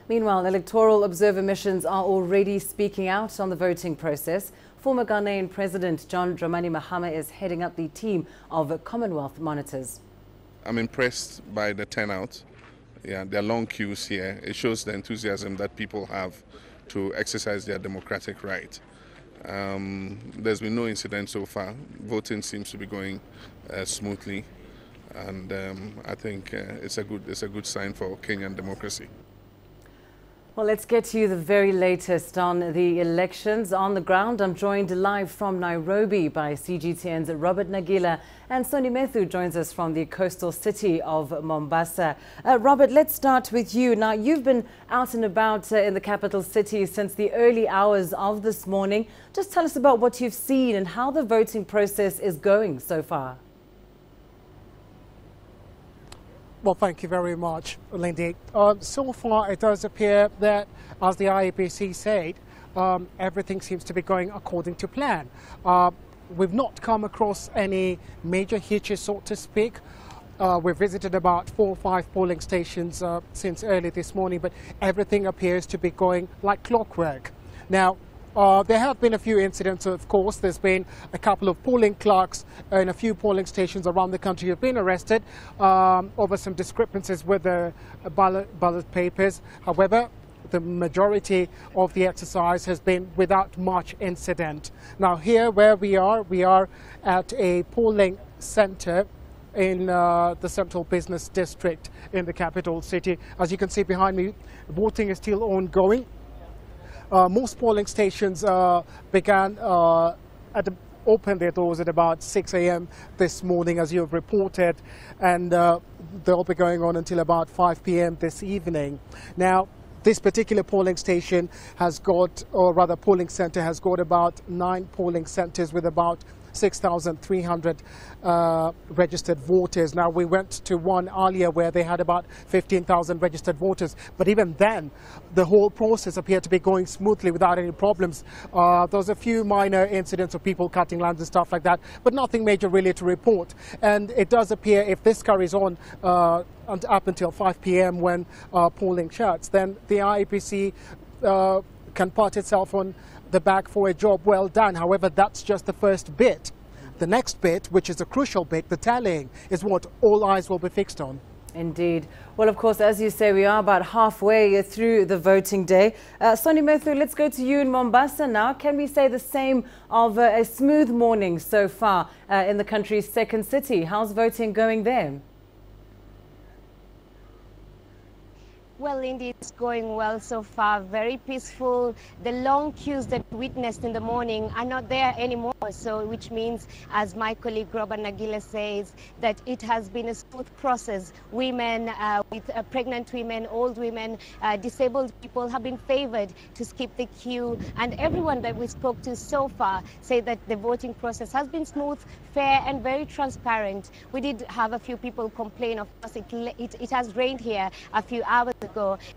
Meanwhile, electoral observer missions are already speaking out on the voting process. Former Ghanaian President Dramani Mahama is heading up the team of Commonwealth monitors. I'm impressed by the turnout. Yeah, there are long queues here. It shows the enthusiasm that people have to exercise their democratic right. There's been no incident so far. Voting seems to be going smoothly, and I think it's a good sign for Kenyan democracy. Well, let's get to you the very latest on the elections on the ground. I'm joined live from Nairobi by CGTN's Robert Nagila, and Sonny Methu joins us from the coastal city of Mombasa. Robert, let's start with you. Now, you've been out and about in the capital city since the early hours of this morning. Just tell us about what you've seen and how the voting process is going so far. Well, thank you very much, Lindy. So far, it does appear that, as the IEBC said, everything seems to be going according to plan. We've not come across any major hitches, so to speak. We've visited about 4 or 5 polling stations since early this morning, but everything appears to be going like clockwork. Now, there have been a few incidents, of course. There's been a couple of polling clerks in a few polling stations around the country who have been arrested over some discrepancies with the ballot papers. However, the majority of the exercise has been without much incident. Now, here where we are at a polling center in the central business district in the capital city. As you can see behind me, voting is still ongoing. Most polling stations began open their doors at about 6 a.m. this morning, as you have reported, and they'll be going on until about 5 p.m. this evening. Now, this particular polling station has got, or rather polling center has got about 9 polling centers with about 6,300 registered voters. Now, we went to one earlier where they had about 15,000 registered voters, but even then the whole process appeared to be going smoothly without any problems. There was a few minor incidents of people cutting lines and stuff like that, but nothing major really to report. And it does appear, if this carries on up until 5 p.m. when polling shuts, then the IEBC can pat itself on the back for a job well done. However, that's just the first bit. The next bit, which is a crucial bit, the tallying, is what all eyes will be fixed on. Indeed. Well, of course, as you say, we are about halfway through the voting day. Sonny Methu, let's go to you in Mombasa now. Can we say the same of a smooth morning so far in the country's second city? How's voting going there? Well, Lindy, it's going well so far, very peaceful. The long queues that we witnessed in the morning are not there anymore, so which means, as my colleague Robert Nagila says, that it has been a smooth process. Women, with pregnant women, old women, disabled people have been favored to skip the queue, and everyone that we spoke to so far say that the voting process has been smooth, fair, and very transparent. We did have a few people complain. Of course, it has rained here a few hours ago,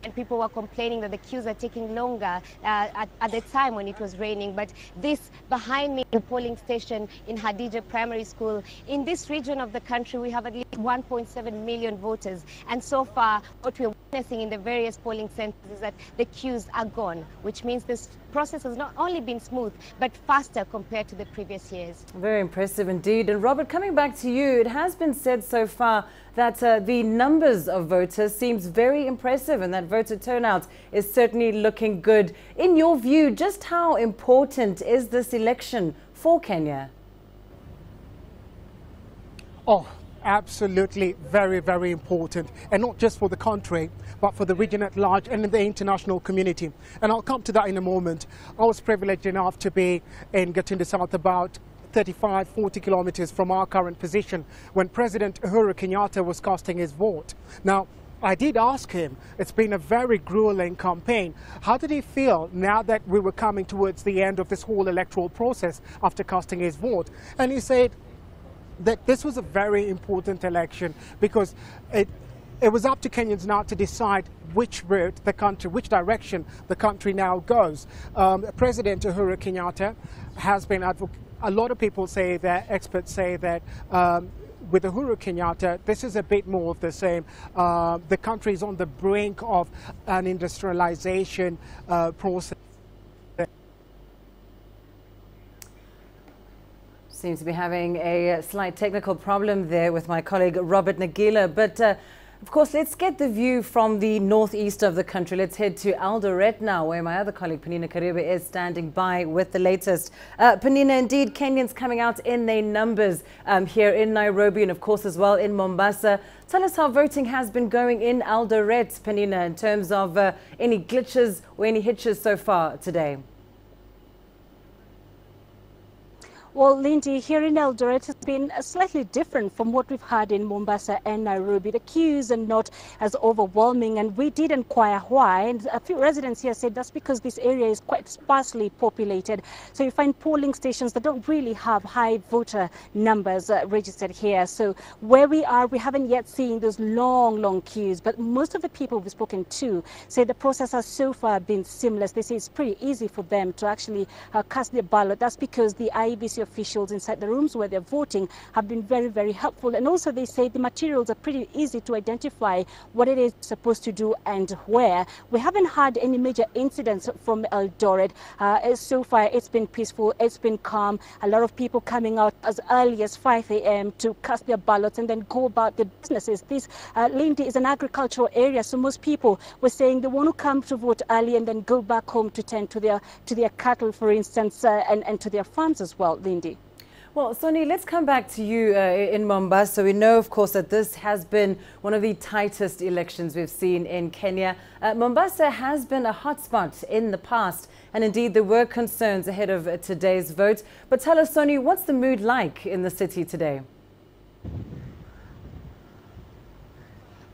and people were complaining that the queues are taking longer at the time when it was raining. But this behind me, the polling station in Hadija Primary School, in this region of the country, we have at least 1.7 million voters, and so far what we're witnessing in the various polling centers is that the queues are gone, which means this process has not only been smooth but faster compared to the previous years. Very impressive indeed. And Robert, coming back to you, it has been said so far that the numbers of voters seems very impressive and that voter turnout is certainly looking good. In your view, just how important is this election for Kenya? Oh, absolutely very, very important, and not just for the country, but for the region at large and in the international community. And I'll come to that in a moment. I was privileged enough to be in Gatundu South, about 35-40 kilometers from our current position, when President Uhuru Kenyatta was casting his vote. Now, I did ask him, it's been a very grueling campaign. How did he feel now that we were coming towards the end of this whole electoral process after casting his vote? And he said that this was a very important election because it was up to Kenyans now to decide which route the country, which direction the country now goes. President Uhuru Kenyatta has been a lot of people say that, experts say that with Uhuru Kenyatta, this is a bit more of the same. The country is on the brink of an industrialization process. Seems to be having a slight technical problem there with my colleague Robert Nagila. But of course, let's get the view from the northeast of the country. Let's head to Eldoret now, where my other colleague Panina Kariba is standing by with the latest. Panina, indeed, Kenyans coming out in their numbers here in Nairobi and of course as well in Mombasa. Tell us how voting has been going in Eldoret, Panina, in terms of any glitches or any hitches so far today. Well, Lindy, here in Eldoret has been slightly different from what we've had in Mombasa and Nairobi. The queues are not as overwhelming, and we did inquire why. And a few residents here said that's because this area is quite sparsely populated. So you find polling stations that don't really have high voter numbers registered here. So where we are, we haven't yet seen those long queues. But most of the people we've spoken to say the process has so far been seamless. They say it's pretty easy for them to actually cast their ballot. That's because the IEBC officials inside the rooms where they're voting have been very helpful, and also they say the materials are pretty easy to identify what it is supposed to do and where. We haven't had any major incidents from Eldoret. So far it's been peaceful, it's been calm. A lot of people coming out as early as 5 a.m. to cast their ballots and then go about their businesses. This Lindy is an agricultural area, so most people were saying they want to come to vote early and then go back home to tend to their cattle, for instance, and to their farms as well, Lindy. Well, Soni, let's come back to you in Mombasa. We know, of course, that this has been one of the tightest elections we've seen in Kenya. Mombasa has been a hotspot in the past, and indeed there were concerns ahead of today's vote. But tell us, Soni, what's the mood like in the city today?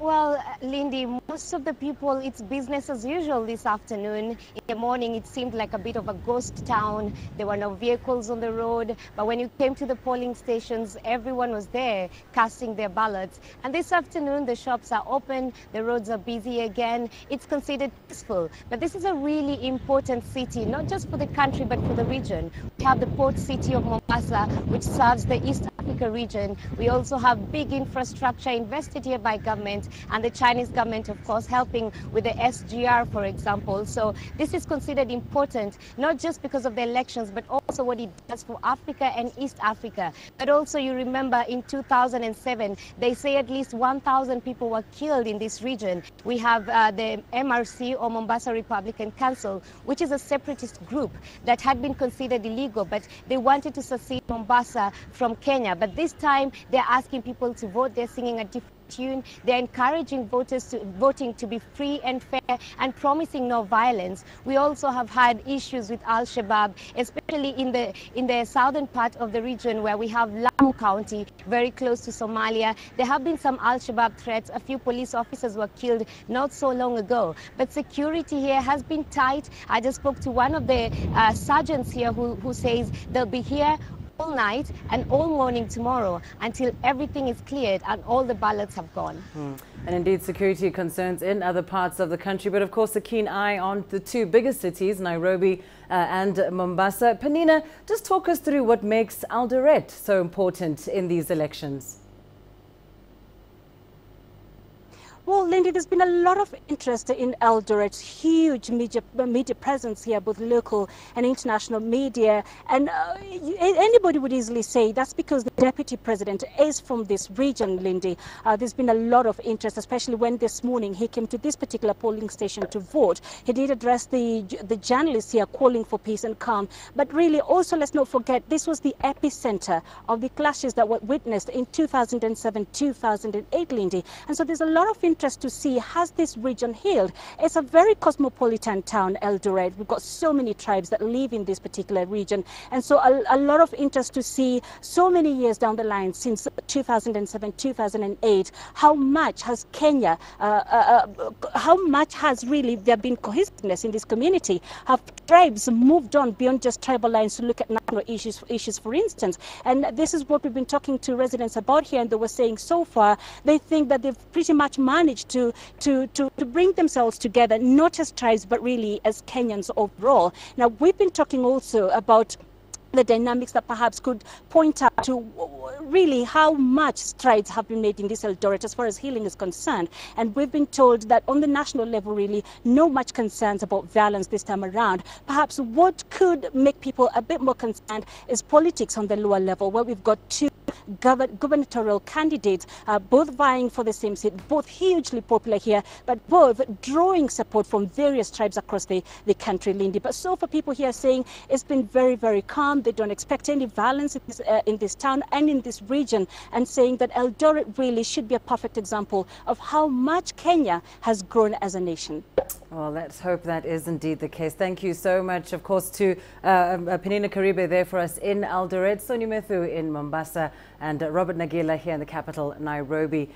Well, Lindy, most of the people, it's business as usual this afternoon. In the morning, it seemed like a bit of a ghost town. There were no vehicles on the road. But when you came to the polling stations, everyone was there casting their ballots. And this afternoon, the shops are open. The roads are busy again. It's considered peaceful. But this is a really important city, not just for the country, but for the region. We have the port city of Mombasa, which serves the East Africa region. We also have big infrastructure invested here by government, and the Chinese government, of course, helping with the SGR, for example. So this is considered important, not just because of the elections, but also what it does for Africa and East Africa. But also, you remember in 2007, they say at least 1,000 people were killed in this region. We have the MRC, or Mombasa Republican Council, which is a separatist group that had been considered illegal, but they wanted to secede Mombasa from Kenya. But this time, they're asking people to vote. They're singing a different tune. They're encouraging voting to be free and fair and promising no violence. We also have had issues with Al-Shabaab, especially in the southern part of the region where we have Lamu County, very close to Somalia. There have been some Al-Shabaab threats. A few police officers were killed not so long ago. But security here has been tight. I just spoke to one of the sergeants here who says they'll be here all night and all morning tomorrow until everything is cleared and all the ballots have gone. And indeed, security concerns in other parts of the country, but of course a keen eye on the two biggest cities, Nairobi and Mombasa. Panina, just talk us through what makes Eldoret so important in these elections. Well, Lindy, there's been a lot of interest in Eldoret, huge media presence here, both local and international media. And anybody would easily say that's because the deputy president is from this region, Lindy. There's been a lot of interest, especially when this morning he came to this particular polling station to vote. He did address the journalists here calling for peace and calm. But really, also, let's not forget, this was the epicenter of the clashes that were witnessed in 2007, 2008, Lindy. And so there's a lot of interest to see, has this region healed? It's a very cosmopolitan town, Eldoret. We've got so many tribes that live in this particular region. And so a lot of interest to see so many years down the line, since 2007, 2008, how much has Kenya, how much has really there been cohesiveness in this community? Have tribes moved on beyond just tribal lines to look at national issues, for instance? And this is what we've been talking to residents about here, and they were saying so far they think that they've pretty much managed to bring themselves together, not as tribes, but really as Kenyans overall. Now, we've been talking also about the dynamics that perhaps could point out to really how much strides have been made in this Eldoret as far as healing is concerned. And we've been told that on the national level, really, no much concerns about violence this time around. Perhaps what could make people a bit more concerned is politics on the lower level, where we've got two gubernatorial candidates, both vying for the same seat, both hugely popular here, but both drawing support from various tribes across the country, Lindy. But so far, people here saying it's been very, very calm. They don't expect any violence in this town and in this region, and saying that Eldoret really should be a perfect example of how much Kenya has grown as a nation. Well, let's hope that is indeed the case. Thank you so much, of course, to Penina Karibe there for us in Eldoret, Sonny Methu in Mombasa, and Robert Nagila here in the capital, Nairobi.